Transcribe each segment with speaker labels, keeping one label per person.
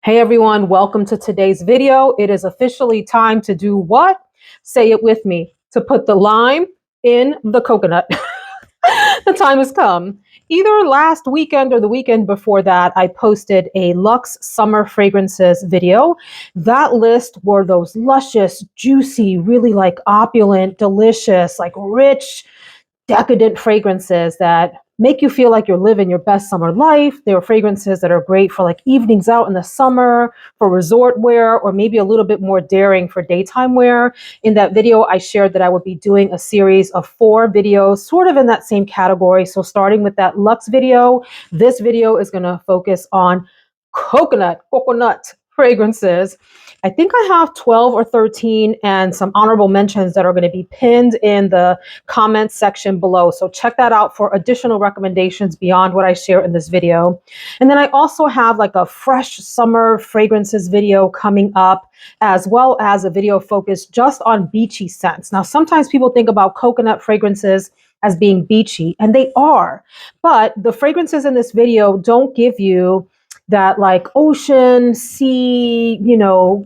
Speaker 1: Hey everyone, welcome to today's video. It is officially time to do what? Say it with me. To put the lime in the coconut. The time has come. Either last weekend or the weekend before that, I posted a Luxe Summer Fragrances video. That list were those luscious, juicy, really like opulent, delicious, like rich, decadent fragrances that make you feel like you're living your best summer life. They are fragrances that are great for like evenings out in the summer, for resort wear, or maybe a little bit more daring for daytime wear. In that video, I shared that I would be doing a series of 4 videos, sort of in that same category. So starting with that Luxe video, this video is going to focus on coconut fragrances. I think I have 12 or 13 and some honorable mentions that are going to be pinned in the comments section below. So check that out for additional recommendations beyond what I share in this video. And then I also have like a fresh summer fragrances video coming up, as well as a video focused just on beachy scents. Now, sometimes people think about coconut fragrances as being beachy, and they are, but the fragrances in this video don't give you that like ocean, sea,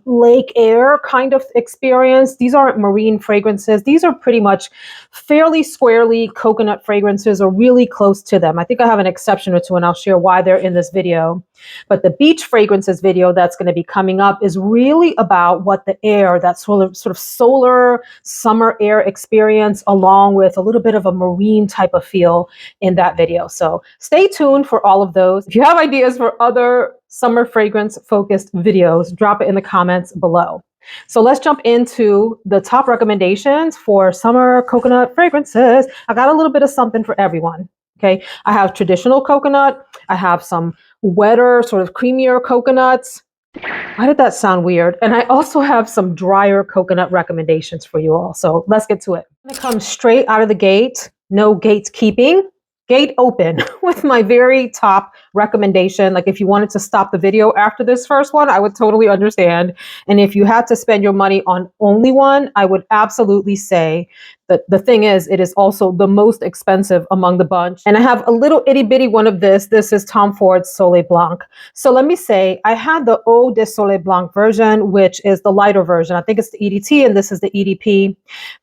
Speaker 1: lake air kind of experience. These aren't marine fragrances. These are pretty much fairly squarely coconut fragrances or really close to them. I think I have an exception or two and I'll share why they're in this video. But the beach fragrances video that's going to be coming up is really about what the air, that sort of solar summer air experience, along with a little bit of a marine type of feel in that video. So stay tuned for all of those. If you have ideas for other summer fragrance focused videos, drop it in the comments below. So let's jump into the top recommendations for summer coconut fragrances. I got a little bit of something for everyone. Okay, I have traditional coconut. I have some wetter, sort of creamier coconuts. Why did that sound weird? And I also have some drier coconut recommendations for you all. So let's get to it. I'm going to come straight out of the gate. No gatekeeping. Gate open with my very top recommendation. Like if you wanted to stop the video after this first one, I would totally understand. And if you had to spend your money on only one, I would absolutely say that the thing is, it is also the most expensive among the bunch. And I have a little itty bitty one of this. This is Tom Ford's Soleil Blanc. So let me say, I had the Eau de Soleil Blanc version, which is the lighter version. I think it's the EDT and this is the EDP.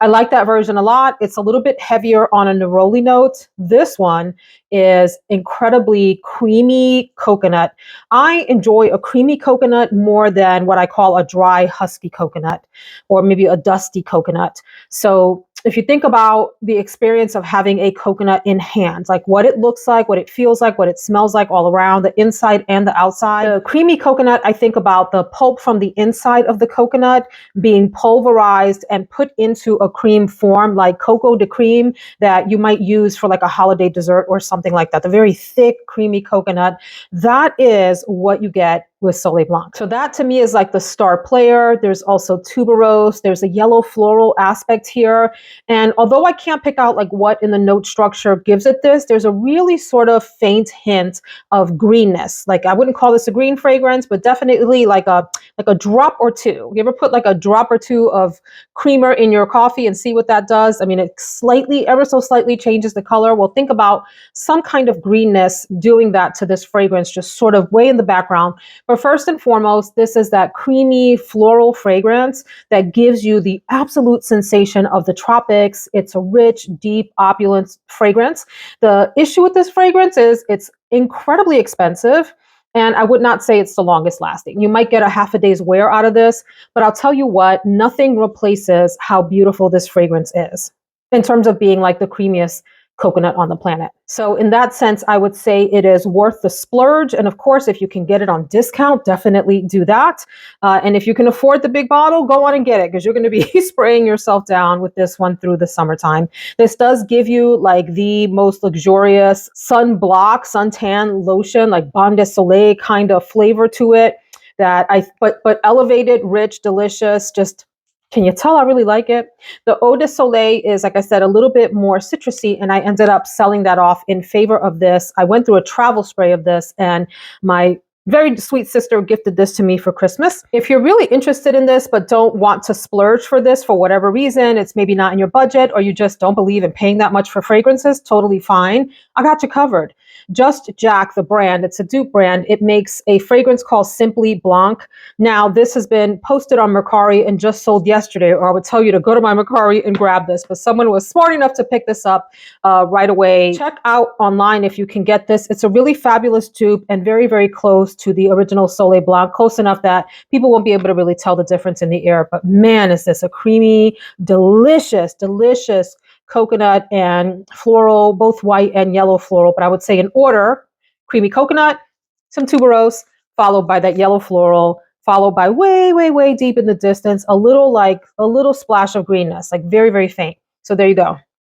Speaker 1: I like that version a lot. It's a little bit heavier on a neroli note. This one is incredibly creamy coconut. I enjoy a creamy coconut more than what I call a dry, husky coconut or maybe a dusty coconut. So if you think about the experience of having a coconut in hand, like what it looks like, what it feels like, what it smells like all around, the inside and the outside. The creamy coconut, I think about the pulp from the inside of the coconut being pulverized and put into a cream form like coco de cream that you might use for like a holiday dessert or something like that. The very thick, creamy coconut. That is what you get with Soleil Blanc. So that to me is like the star player. There's also tuberose. There's a yellow floral aspect here. And although I can't pick out like what in the note structure gives it this, there's a really sort of faint hint of greenness. Like I wouldn't call this a green fragrance, but definitely like a drop or two. You ever put like a drop or two of creamer in your coffee and see what that does? I mean, it slightly, ever so slightly changes the color. Well, think about some kind of greenness doing that to this fragrance, just sort of way in the background. But first and foremost, this is that creamy floral fragrance that gives you the absolute sensation of the tropics. It's a rich, deep, opulent fragrance. The issue with this fragrance is it's incredibly expensive. And I would not say it's the longest lasting. You might get a half a day's wear out of this, but I'll tell you what, nothing replaces how beautiful this fragrance is in terms of being like the creamiest coconut on the planet. So in that sense, I would say it is worth the splurge. And of course, if you can get it on discount, definitely do that. And if you can afford the big bottle, go on and get it because you're going to be spraying yourself down with this one through the summertime. This does give you like the most luxurious suntan lotion, like Bain de Soleil kind of flavor to it but elevated, rich, delicious, just can you tell I really like it? The Eau de Soleil is, like I said, a little bit more citrusy, and I ended up selling that off in favor of this. I went through a travel spray of this, and my very sweet sister gifted this to me for Christmas. If you're really interested in this, but don't want to splurge for this for whatever reason, it's maybe not in your budget, or you just don't believe in paying that much for fragrances, totally fine. I got you covered. Just Jacques, the brand, it's a dupe brand. It makes a fragrance called Simply Blanc. Now, this has been posted on Mercari and just sold yesterday, or I would tell you to go to my Mercari and grab this, but someone was smart enough to pick this up right away. Check out online if you can get this. It's a really fabulous dupe and very, very close to the original Soleil Blanc, close enough that people won't be able to really tell the difference in the air. But man, is this a creamy, delicious, delicious coconut and floral, both white and yellow floral. But I would say in order, creamy coconut, some tuberose, followed by that yellow floral, followed by way, way, way deep in the distance, a little splash of greenness, like very, very faint. So there you go.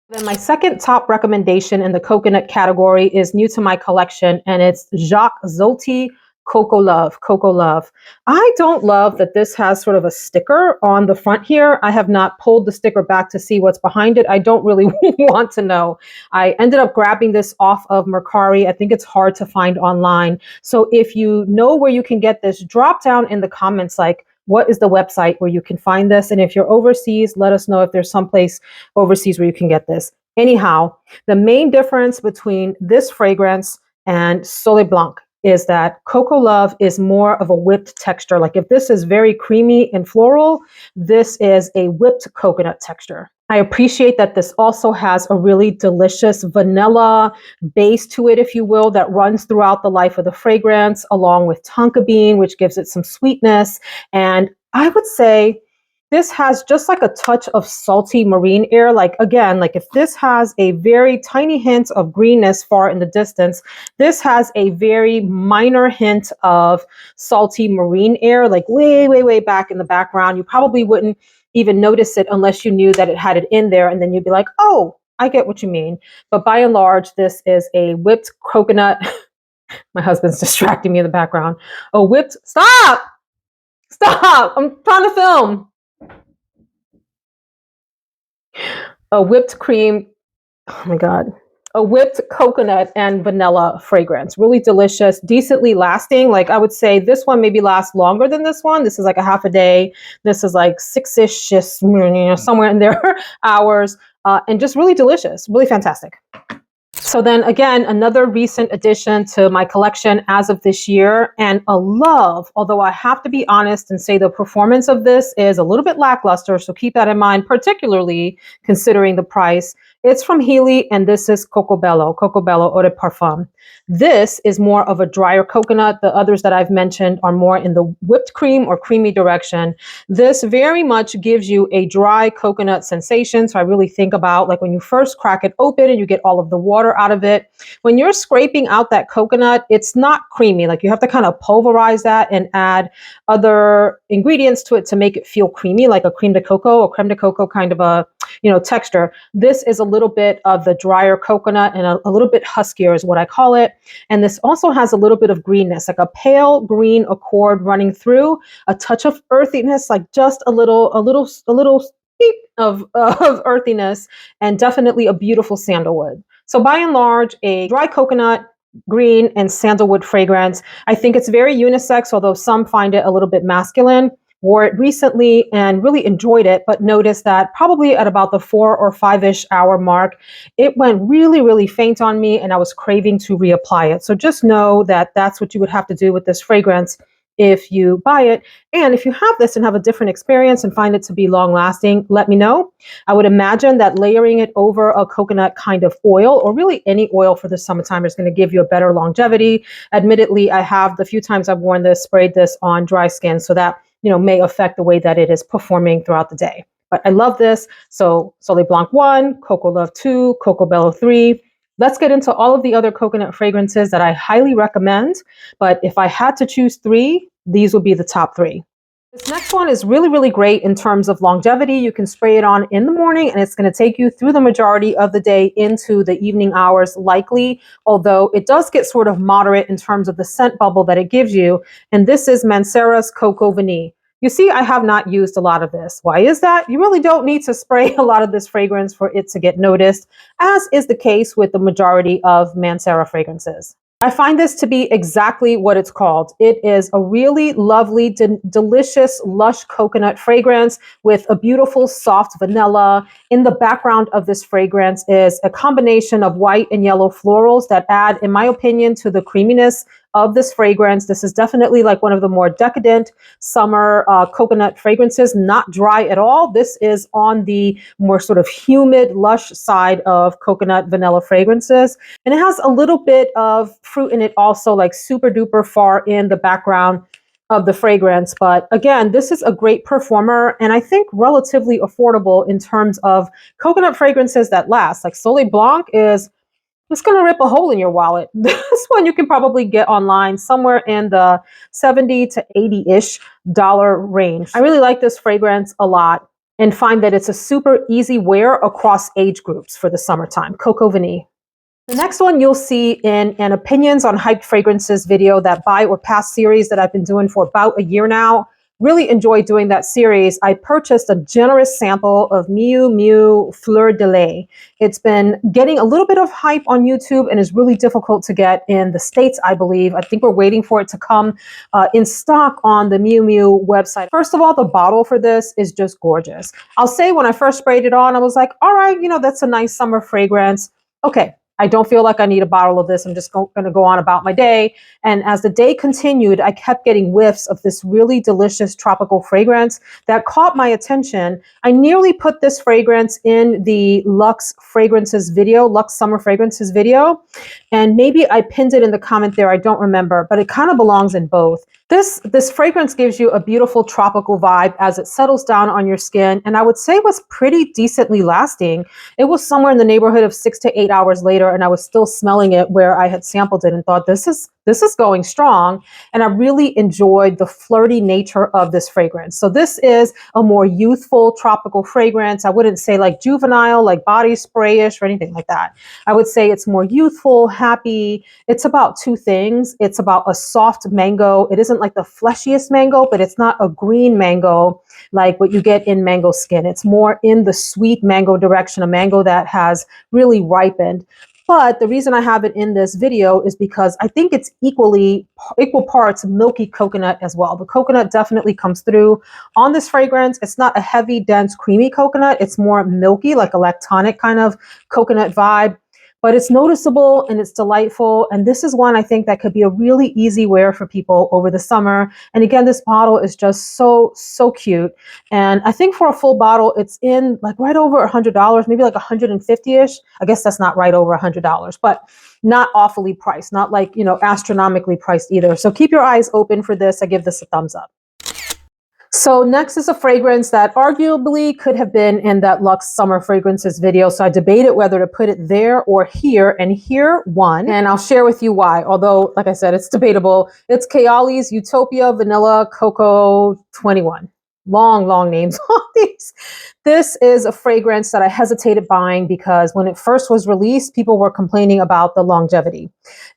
Speaker 1: Then my second top recommendation in the coconut category is new to my collection, and it's Jacques Zolty Coco Love. Coco Love. I don't love that this has sort of a sticker on the front here. I have not pulled the sticker back to see what's behind it. I don't really want to know. I ended up grabbing this off of Mercari. I think it's hard to find online. So if you know where you can get this, drop down in the comments like, what is the website where you can find this? And if you're overseas, let us know if there's someplace overseas where you can get this. Anyhow, the main difference between this fragrance and Soleil Blanc is that Coco Love is more of a whipped texture. Like if this is very creamy and floral, this is a whipped coconut texture. I appreciate that this also has a really delicious vanilla base to it, if you will, that runs throughout the life of the fragrance, along with tonka bean, which gives it some sweetness. And I would say this has just like a touch of salty marine air. Like again, like if this has a very tiny hint of greenness far in the distance, this has a very minor hint of salty marine air, like way, way, way back in the background. You probably wouldn't even notice it unless you knew that it had it in there. And then you'd be like, oh, I get what you mean. But by and large, this is a whipped coconut. My husband's distracting me in the background. A whipped, stop, I'm trying to film. A whipped cream, oh my God, a whipped coconut and vanilla fragrance. Really delicious, decently lasting. Like I would say this one maybe lasts longer than this one. This is like a half a day. This is like 6-ish, just somewhere in there hours, and just really delicious, really fantastic. So then again, another recent addition to my collection as of this year, and a love, although I have to be honest and say the performance of this is a little bit lackluster, so keep that in mind, particularly considering the price. It's from Heeley, and this is Coccobello, Coccobello Eau de Parfum. This is more of a drier coconut. The others that I've mentioned are more in the whipped cream or creamy direction. This very much gives you a dry coconut sensation. So I really think about like when you first crack it open and you get all of the water out of it. When you're scraping out that coconut, it's not creamy. Like you have to kind of pulverize that and add other ingredients to it to make it feel creamy, like a creme de coco kind of a texture. This is a little bit of the drier coconut and a little bit huskier is what I call it. And this also has a little bit of greenness, like a pale green accord running through, a touch of earthiness, like just a little beep of earthiness, and definitely a beautiful sandalwood. So by and large, a dry coconut, green, and sandalwood fragrance. I think it's very unisex, although some find it a little bit masculine. Wore it recently and really enjoyed it, but noticed that probably at about the 4 or 5-ish hour mark, it went really, really faint on me and I was craving to reapply it. So just know that that's what you would have to do with this fragrance if you buy it. And if you have this and have a different experience and find it to be long lasting, let me know. I would imagine that layering it over a coconut kind of oil, or really any oil for the summertime, is going to give you a better longevity. Admittedly, I have the few times I've worn this, sprayed this on dry skin, so that may affect the way that it is performing throughout the day. But I love this. So Soleil Blanc 1, Coco Love 2, Coccobello 3. Let's get into all of the other coconut fragrances that I highly recommend. But if I had to choose 3, these would be the top 3. This next one is really, really great in terms of longevity. You can spray it on in the morning and it's going to take you through the majority of the day into the evening hours likely, although it does get sort of moderate in terms of the scent bubble that it gives you. And this is Mancera's Coco Vanille. You see, I have not used a lot of this. Why is that? You really don't need to spray a lot of this fragrance for it to get noticed, as is the case with the majority of Mancera fragrances. I find this to be exactly what it's called. It is a really lovely, delicious, lush coconut fragrance with a beautiful, soft vanilla. In the background of this fragrance is a combination of white and yellow florals that add, in my opinion, to the creaminess of this fragrance. This is definitely like one of the more decadent summer coconut fragrances, not dry at all. This is on the more sort of humid, lush side of coconut vanilla fragrances. And it has a little bit of fruit in it also, like super duper far in the background of the fragrance. But again, this is a great performer and I think relatively affordable in terms of coconut fragrances that last. Like Soleil Blanc is, it's going to rip a hole in your wallet. This one you can probably get online somewhere in the 70 to 80-ish dollar range. I really like this fragrance a lot and find that it's a super easy wear across age groups for the summertime. Coco Vanille. The next one you'll see in an Opinions on Hyped Fragrances video, that buy or pass series that I've been doing for about a year now. Really enjoy doing that series. I purchased a generous sample of Miu Miu Fleur de Lait. It's been getting a little bit of hype on YouTube and is really difficult to get in the States, I believe. I think we're waiting for it to come in stock on the Miu Miu website. First of all, the bottle for this is just gorgeous. I'll say when I first sprayed it on, I was like, all right, you know, that's a nice summer fragrance. Okay, I don't feel like I need a bottle of this. I'm just going to go on about my day. And as the day continued, I kept getting whiffs of this really delicious tropical fragrance that caught my attention. I nearly put this fragrance in the Luxe Fragrances video, Luxe Summer Fragrances video. And maybe I pinned it in the comment there. I don't remember, but it kind of belongs in both. This fragrance gives you a beautiful tropical vibe as it settles down on your skin. And I would say was pretty decently lasting. It was somewhere in the neighborhood of 6 to 8 hours later, and I was still smelling it where I had sampled it and thought, this is going strong. And I really enjoyed the flirty nature of this fragrance. So this is a more youthful tropical fragrance. I wouldn't say like juvenile, like body sprayish or anything like that. I would say it's more youthful, happy. It's about two things. It's about a soft mango. It isn't like the fleshiest mango, but it's not a green mango like what you get in mango skin. It's more in the sweet mango direction, a mango that has really ripened. But the reason I have it in this video is because I think it's equal parts milky coconut as well. The coconut definitely comes through on this fragrance. It's not a heavy, dense, creamy coconut. It's more milky, like a lactonic kind of coconut vibe. But it's noticeable and it's delightful. And this is one I think that could be a really easy wear for people over the summer. And again, this bottle is just so, so cute. And I think for a full bottle, it's in like right over $100, maybe like 150-ish. I guess that's not right over $100, but not awfully priced, not like, you know, astronomically priced either. So keep your eyes open for this. I give this a thumbs up. So next is a fragrance that arguably could have been in that Luxe Summer Fragrances video. So I debated whether to put it there or here, and here won. And I'll share with you why. Although, like I said, it's debatable. It's Kayali's Utopia Vanilla Coco 21. Long names on these. This is a fragrance that I hesitated buying because when it first was released, people were complaining about the longevity.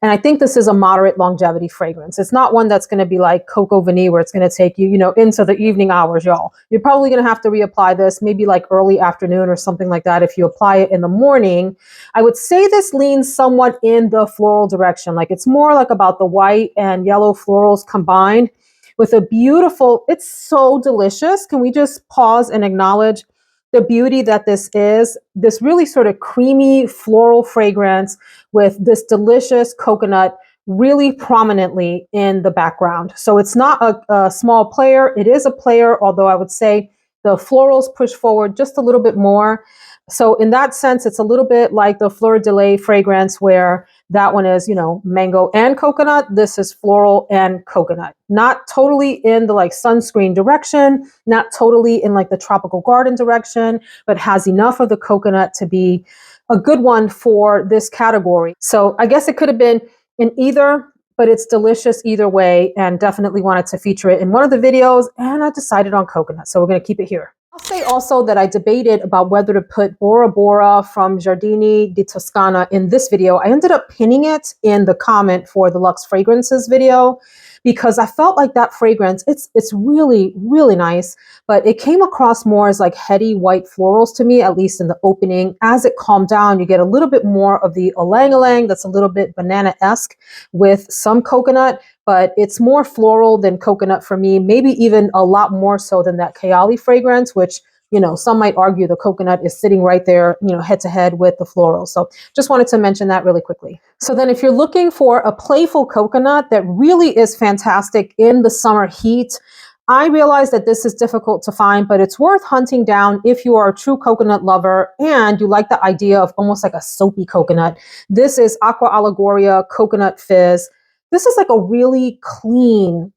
Speaker 1: And I think this is a moderate longevity fragrance. It's not one that's going to be like Coco Vanille where it's going to take you, you know, into the evening hours, y'all. You're probably going to have to reapply this maybe like early afternoon or something like that. If you apply it in the morning, I would say this leans somewhat in the floral direction. Like it's more like about the white and yellow florals combined with a beautiful, it's so delicious. Can we just pause and acknowledge the beauty that this is? This really sort of creamy floral fragrance with this delicious coconut really prominently in the background. So it's not a small player. It is a player, although I would say the florals push forward just a little bit more. So in that sense, it's a little bit like the Fleur de Lait fragrance where that one is, you know, mango and coconut. This is floral and coconut. Not totally in the like sunscreen direction, not totally in like the tropical garden direction, but has enough of the coconut to be a good one for this category. So I guess it could have been in either, but it's delicious either way and definitely wanted to feature it in one of the videos, and I decided on coconut. So we're going to keep it here. I'll say also that I debated about whether to put Borabora from Giardini di Toscana in this video. I ended up pinning it in the comment for the Luxe Fragrances video because I felt like that fragrance, it's really, really nice, but it came across more as like heady white florals to me, at least in the opening. As it calmed down, you get a little bit more of the ylang-ylang that's a little bit banana-esque with some coconut, but it's more floral than coconut for me, maybe even a lot more so than that Kayali fragrance, which, you know, some might argue the coconut is sitting right there, you know, head to head with the floral. So just wanted to mention that really quickly. So then if you're looking for a playful coconut that really is fantastic in the summer heat, I realize that this is difficult to find, but it's worth hunting down if you are a true coconut lover and you like the idea of almost like a soapy coconut. This is Acqua Allegoria Coconut Fizz. This is like a really clean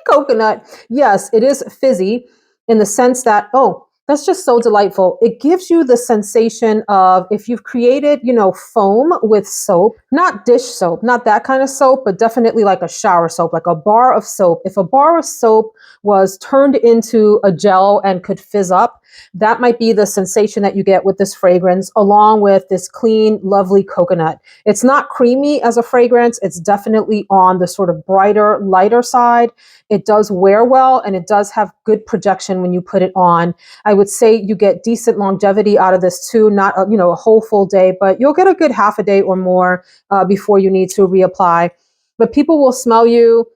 Speaker 1: coconut. Yes, it is fizzy in the sense that, oh, that's just so delightful. It gives you the sensation of if you've created, you know, foam with soap, not dish soap, not that kind of soap, but definitely like a shower soap, like a bar of soap. If a bar of soap was turned into a gel and could fizz up, that might be the sensation that you get with this fragrance, along with this clean, lovely coconut. It's not creamy as a fragrance. It's definitely on the sort of brighter, lighter side. It does wear well, and it does have good projection when you put it on. I would say you get decent longevity out of this too, not a, you know, a whole full day, but you'll get a good half a day or more before you need to reapply. But people will smell you.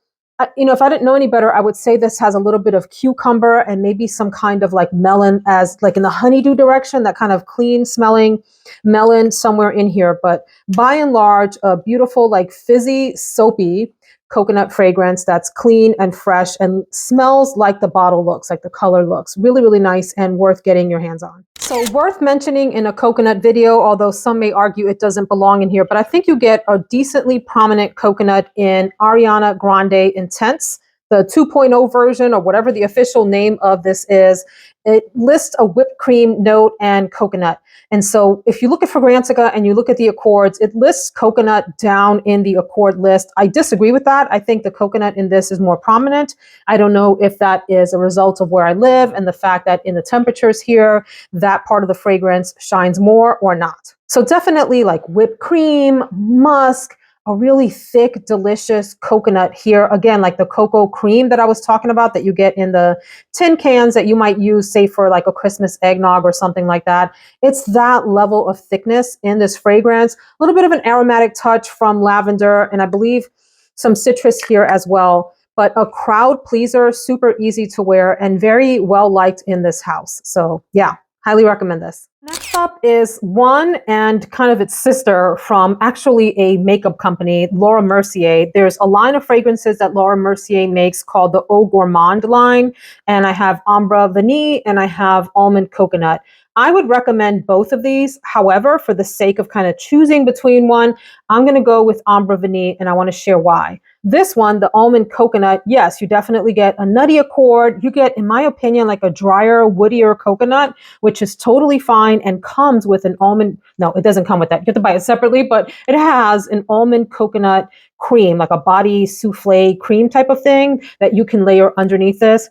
Speaker 1: You know, if I didn't know any better, I would say this has a little bit of cucumber and maybe some kind of like melon, as like in the honeydew direction, that kind of clean smelling melon somewhere in here. But by and large, a beautiful, like fizzy, soapy coconut fragrance that's clean and fresh and smells like the bottle looks, like the color looks. Really, really nice and worth getting your hands on. So worth mentioning in a coconut video, although some may argue it doesn't belong in here, but I think you get a decently prominent coconut in Ariana Grande Intense, the 2.0 version, or whatever the official name of this is. It lists a whipped cream note and coconut. And so if you look at Fragrantica and you look at the accords, it lists coconut down in the accord list. I disagree with that. I think the coconut in this is more prominent. I don't know if that is a result of where I live and the fact that in the temperatures here, that part of the fragrance shines more or not. So definitely like whipped cream, musk, a really thick, delicious coconut here. Again, like the cocoa cream that I was talking about that you get in the tin cans that you might use, say, for like a Christmas eggnog or something like that. It's that level of thickness in this fragrance. A little bit of an aromatic touch from lavender, and I believe some citrus here as well. But a crowd pleaser, super easy to wear, and very well liked in this house. So yeah, highly recommend this. Next up is one and kind of its sister from actually a makeup company, Laura Mercier. There's a line of fragrances that Laura Mercier makes called the Eau Gourmand line. And I have Ambre Vanille and I have Almond Coconut. I would recommend both of these. However, for the sake of kind of choosing between one, I'm going to go with Ambre Vanille, and I want to share why. This one, the Almond Coconut, yes, you definitely get a nutty accord. You get, in my opinion, like a drier, woodier coconut, which is totally fine and comes with an almond. No, it doesn't come with that. You have to buy it separately, but it has an almond coconut cream, like a body souffle cream type of thing that you can layer underneath this.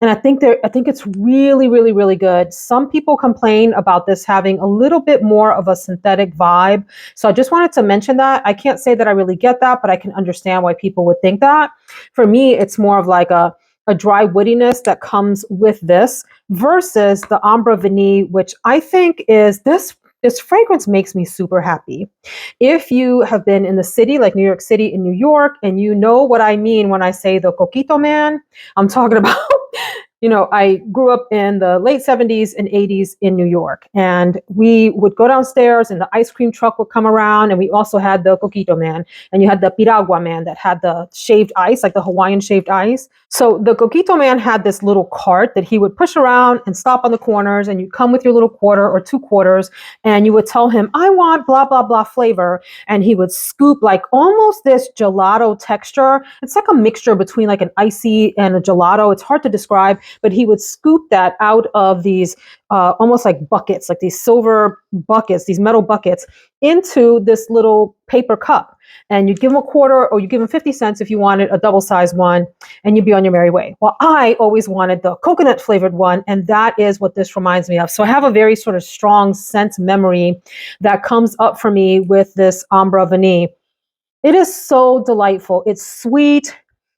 Speaker 1: And I think it's really, really, really good. Some people complain about this having a little bit more of a synthetic vibe. So I just wanted to mention that. I can't say that I really get that, but I can understand why people would think that. For me, it's more of like a dry woodiness that comes with this versus the Ambre Vanille, which I think is this fragrance makes me super happy. If you have been in the city, like New York City and New York, and you know what I mean when I say the Coquito Man, I'm talking about, you know, I grew up in the late 70s and 80s in New York, and we would go downstairs and the ice cream truck would come around, and we also had the Coquito Man, and you had the Piragua Man that had the shaved ice, like the Hawaiian shaved ice. So the Coquito Man had this little cart that he would push around and stop on the corners, and you'd come with your little quarter or 2 quarters, and you would tell him, I want blah, blah, blah flavor. And he would scoop like almost this gelato texture. It's like a mixture between like an icy and a gelato. It's hard to describe. but he would scoop that out of these almost like buckets, like these silver buckets, these metal buckets, into this little paper cup. And you'd give him a quarter, or you give him 50 cents if you wanted a double-sized one, and you'd be on your merry way. Well, I always wanted the coconut flavored one, and that is what this reminds me of. So I have a very sort of strong sense memory that comes up for me with this Ambre Vanille. It is so delightful. It's sweet.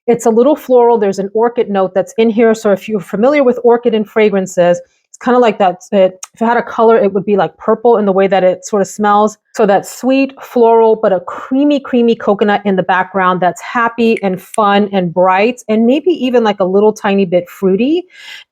Speaker 1: It's a little floral. There's an orchid note that's in here. So if you're familiar with orchid and fragrances, it's kind of like that. If it had a color, it would be like purple in the way that it sort of smells. So that sweet floral, but a creamy, creamy coconut in the background that's happy and fun and bright, and maybe even like a little tiny bit fruity.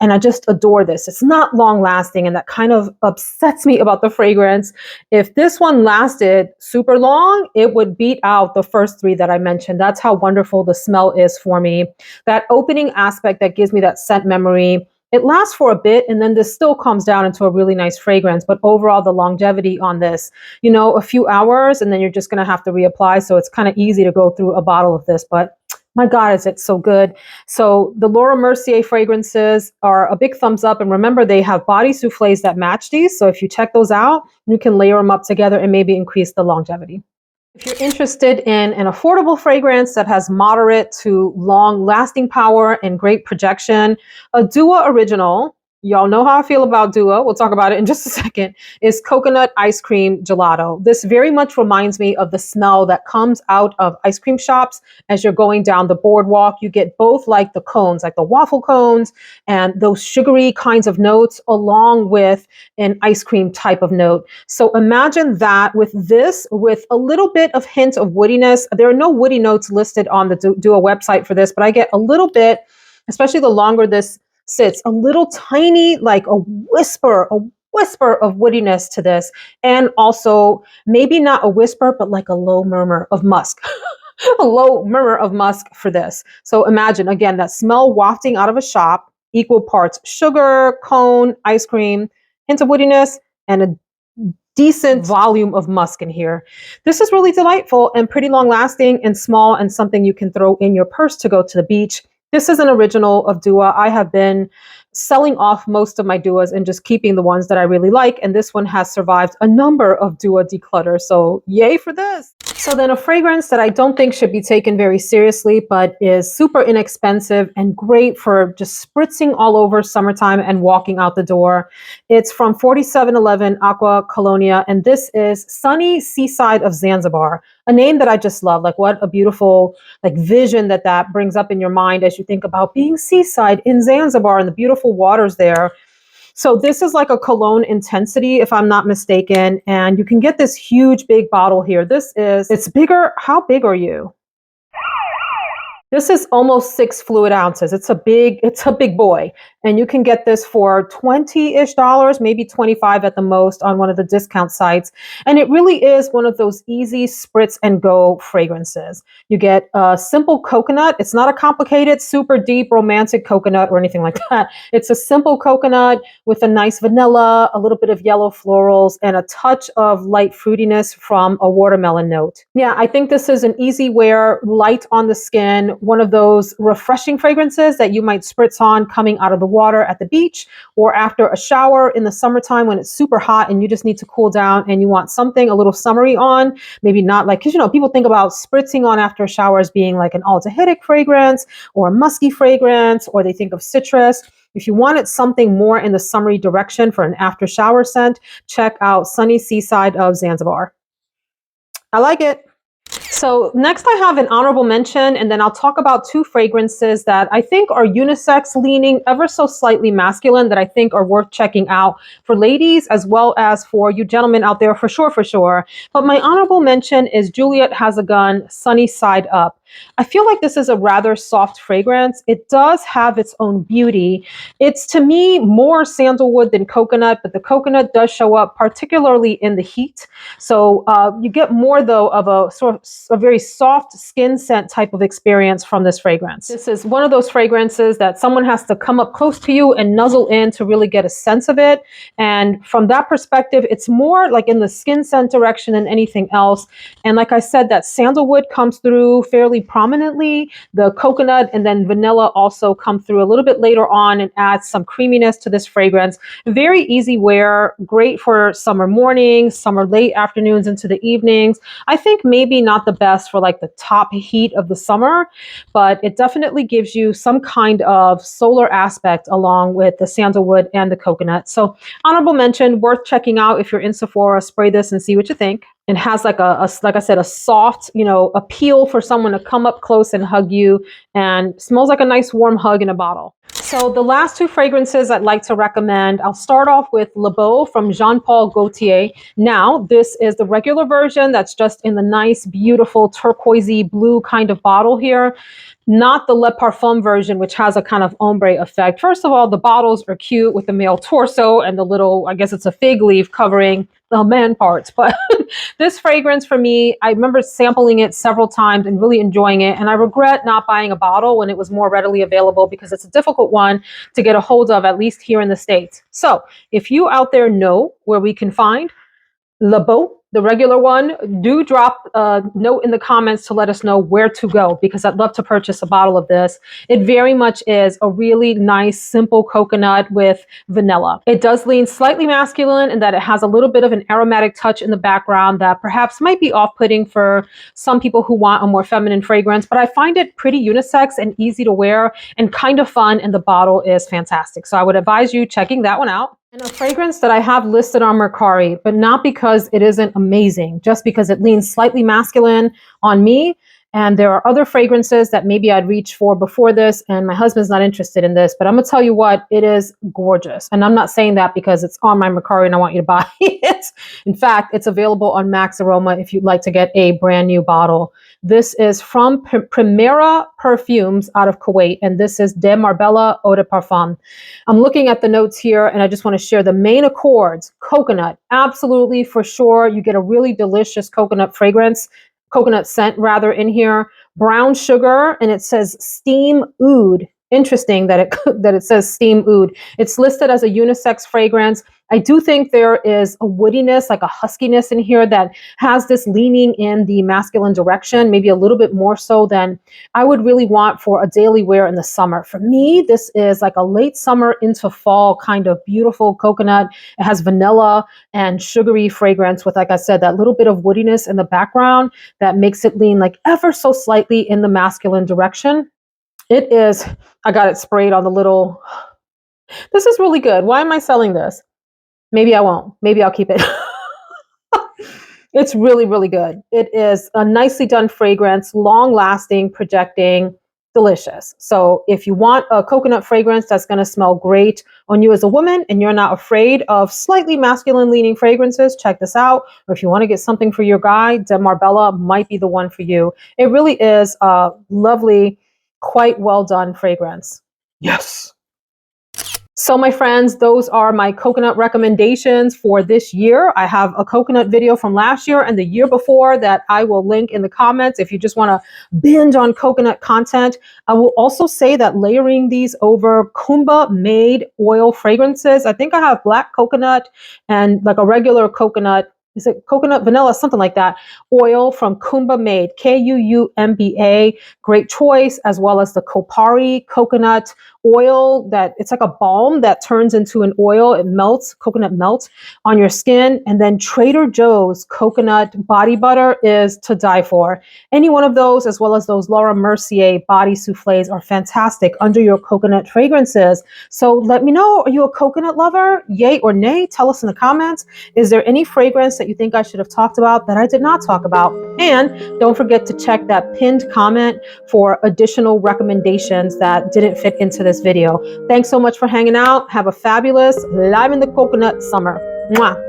Speaker 1: And I just adore this. It's not long lasting, and that kind of upsets me about the fragrance. If this one lasted super long, it would beat out the first three that I mentioned. That's how wonderful the smell is for me. That opening aspect that gives me that scent memory. It lasts for a bit, and then this still comes down into a really nice fragrance. But overall, the longevity on this, a few hours, and then you're just going to have to reapply. So it's kind of easy to go through a bottle of this. But my God, is it so good. So the Laura Mercier fragrances are a big thumbs up. And remember, they have body souffles that match these. So if you check those out, you can layer them up together and maybe increase the longevity. If you're interested in an affordable fragrance that has moderate to long-lasting power and great projection, a Dua original, y'all know how I feel about Dua, we'll talk about it in just a second, is Coconut Ice Cream Gelato. This very much reminds me of the smell that comes out of ice cream shops as you're going down the boardwalk. You get both like the cones, like the waffle cones, and those sugary kinds of notes, along with an ice cream type of note. So imagine that with this, with a little bit of hint of woodiness. There are no woody notes listed on the Dua website for this, but I get a little bit, especially the longer this sits, a little tiny, like a whisper of woodiness to this. And also maybe not a whisper, but like a low murmur of musk, a low murmur of musk for this. So imagine again, that smell wafting out of a shop, equal parts sugar, cone, ice cream, hint of woodiness, and a decent volume of musk in here. This is really delightful and pretty long lasting and small, and something you can throw in your purse to go to the beach. This is an original of Dua. I have been selling off most of my Duas and just keeping the ones that I really like. And this one has survived a number of Dua declutters. So yay for this. So then a fragrance that I don't think should be taken very seriously, but is super inexpensive and great for just spritzing all over summertime and walking out the door. It's from 4711 Acqua, Colonia. And this is Sunny Seaside of Zanzibar. A name that I just love. Like what a beautiful vision that brings up in your mind as you think about being seaside in Zanzibar and the beautiful waters there. So this is like a cologne intensity, if I'm not mistaken. And you can get this huge, big bottle here. It's bigger. How big are you? This is almost 6 fluid ounces. It's a big boy. And you can get this for $20-ish, maybe 25 at the most on one of the discount sites. And it really is one of those easy spritz and go fragrances. You get a simple coconut. It's not a complicated, super deep, romantic coconut or anything like that. It's a simple coconut with a nice vanilla, a little bit of yellow florals, and a touch of light fruitiness from a watermelon note. Yeah, I think this is an easy wear, light on the skin, one of those refreshing fragrances that you might spritz on coming out of the water at the beach or after a shower in the summertime when it's super hot and you just need to cool down and you want something a little summery on. Maybe not like, because people think about spritzing on after a shower as being like an aldehydic fragrance or a musky fragrance, or they think of citrus. If you wanted something more in the summery direction for an after shower scent, check out Sunny Seaside of Zanzibar. I like it. So next I have an honorable mention, and then I'll talk about 2 fragrances that I think are unisex leaning, ever so slightly masculine, that I think are worth checking out for ladies as well as for you gentlemen out there, for sure. But my honorable mention is Juliette Has a Gun Sunny Side Up. I feel like this is a rather soft fragrance. It does have its own beauty. It's, to me, more sandalwood than coconut, but the coconut does show up, particularly in the heat. So you get more, though, of a very soft skin scent type of experience from this fragrance. This is one of those fragrances that someone has to come up close to you and nuzzle in to really get a sense of it. And from that perspective, it's more like in the skin scent direction than anything else. And like I said, that sandalwood comes through fairly really prominently. The coconut and then vanilla also come through a little bit later on and add some creaminess to this fragrance. Very easy wear, great for summer mornings, summer late afternoons into the evenings. I think maybe not the best for like the top heat of the summer, but it definitely gives you some kind of solar aspect along with the sandalwood and the coconut. So honorable mention, worth checking out if you're in Sephora. Spray this and see what you think. It has like like I said, a soft, appeal for someone to come up close and hug you, and smells like a nice warm hug in a bottle. So the last two fragrances I'd like to recommend, I'll start off with Beau from Jean Paul Gaultier. Now, this is the regular version that's just in the nice, beautiful turquoisey blue kind of bottle here. Not the Le Parfum version, which has a kind of ombre effect. First of all, the bottles are cute with the male torso and the little, I guess it's a fig leaf covering the man parts. But this fragrance for me, I remember sampling it several times and really enjoying it. And I regret not buying a bottle when it was more readily available because it's a difficult one to get a hold of, at least here in the States. So if you out there know where we can find Beau, the regular one, do drop a note in the comments to let us know where to go, because I'd love to purchase a bottle of this. It very much is a really nice, simple coconut with vanilla. It does lean slightly masculine in that it has a little bit of an aromatic touch in the background that perhaps might be off-putting for some people who want a more feminine fragrance, but I find it pretty unisex and easy to wear and kind of fun, and the bottle is fantastic. So I would advise you checking that one out. And a fragrance that I have listed on Mercari, but not because it isn't amazing, just because it leans slightly masculine on me. And there are other fragrances that maybe I'd reach for before this, and my husband's not interested in this, but I'm gonna tell you what, it is gorgeous. And I'm not saying that because it's on my Mercari and I want you to buy it. In fact, it's available on Max Aroma if you'd like to get a brand new bottle. This is from Primera Perfumes out of Kuwait, and this is De Marbella Eau de Parfum. I'm looking at the notes here, and I just want to share the main accords. Coconut, absolutely, for sure. You get a really delicious coconut scent rather in here. Brown sugar, and it says steam oud. Interesting that it says steam oud. It's listed as a unisex fragrance. I do think there is a woodiness, like a huskiness in here that has this leaning in the masculine direction, maybe a little bit more so than I would really want for a daily wear in the summer. For me, this is like a late summer into fall kind of beautiful coconut. It has vanilla and sugary fragrance with, like I said, that little bit of woodiness in the background that makes it lean like ever so slightly in the masculine direction. It is, I got it sprayed on the little, this is really good. Why am I selling this? Maybe I won't. Maybe I'll keep it. It's really, really good. It is a nicely done fragrance, long lasting, projecting, delicious. So if you want a coconut fragrance that's going to smell great on you as a woman and you're not afraid of slightly masculine leaning fragrances, check this out. Or if you want to get something for your guy, De Marbella might be the one for you. It really is a lovely, quite well done fragrance. Yes. So my friends, those are my coconut recommendations for this year. I have a coconut video from last year and the year before that I will link in the comments if you just want to binge on coconut content. I will also say that layering these over Kumba made oil fragrances, I think I have black coconut and like a regular coconut, is it coconut vanilla, something like that, oil from Kumba Made, Kuumba, great choice, as well as the Kopari coconut oil that it's like a balm that turns into an oil. It melts, coconut melt on your skin. And then Trader Joe's coconut body butter is to die for. Any one of those, as well as those Laura Mercier body soufflés, are fantastic under your coconut fragrances. So let me know, are you a coconut lover? Yay or nay? Tell us in the comments. Is there any fragrance that you think I should have talked about that I did not talk about? And don't forget to check that pinned comment for additional recommendations that didn't fit into this video. Thanks so much for hanging out. Have a fabulous Live in the Coconut summer. Mwah.